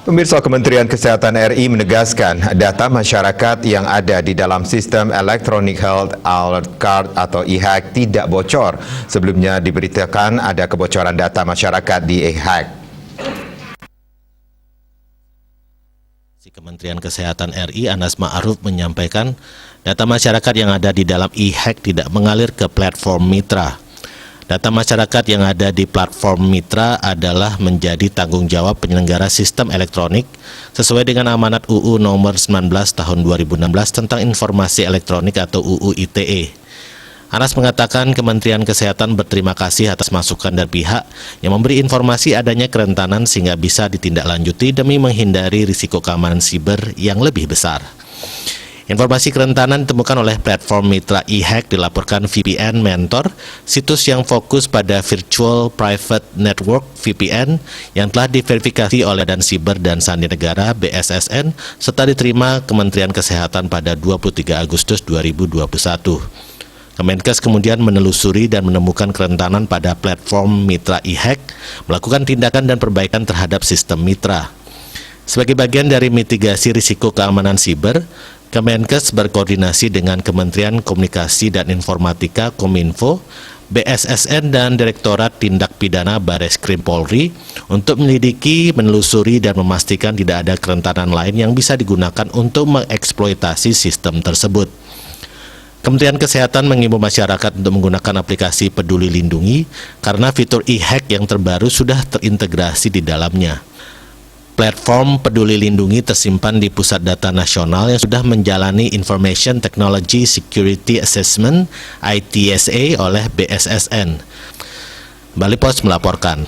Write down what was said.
Pemirsa, Kementerian Kesehatan RI menegaskan data masyarakat yang ada di dalam sistem Electronic Health Alert Card atau e-Hack tidak bocor. Sebelumnya diberitakan ada kebocoran data masyarakat di e-Hack. Kementerian Kesehatan RI Anas Ma'ruf menyampaikan data masyarakat yang ada di dalam e-Hack tidak mengalir ke platform mitra. Data masyarakat yang ada di platform mitra adalah menjadi tanggung jawab penyelenggara sistem elektronik sesuai dengan amanat UU nomor 19 tahun 2016 tentang informasi elektronik atau UU ITE. Anas mengatakan Kementerian Kesehatan berterima kasih atas masukan dari pihak yang memberi informasi adanya kerentanan sehingga bisa ditindaklanjuti demi menghindari risiko keamanan siber yang lebih besar. Informasi kerentanan ditemukan oleh platform mitra e-Hack dilaporkan VPN Mentor, situs yang fokus pada Virtual Private Network (VPN) yang telah diverifikasi oleh Badan Siber dan Sandi Negara (BSSN) serta diterima Kementerian Kesehatan pada 23 Agustus 2021. Kemenkes kemudian menelusuri dan menemukan kerentanan pada platform mitra e-Hack, melakukan tindakan dan perbaikan terhadap sistem mitra. Sebagai bagian dari mitigasi risiko keamanan siber, Kemenkes berkoordinasi dengan Kementerian Komunikasi dan Informatika Kominfo, BSSN dan Direktorat Tindak Pidana Bareskrim Polri untuk menyelidiki, menelusuri dan memastikan tidak ada kerentanan lain yang bisa digunakan untuk mengeksploitasi sistem tersebut. Kementerian Kesehatan mengimbau masyarakat untuk menggunakan aplikasi Peduli Lindungi karena fitur e-Hack yang terbaru sudah terintegrasi di dalamnya. Platform Peduli Lindungi tersimpan di Pusat Data Nasional yang sudah menjalani Information Technology Security Assessment (ITSA) oleh BSSN. Bali Pos melaporkan.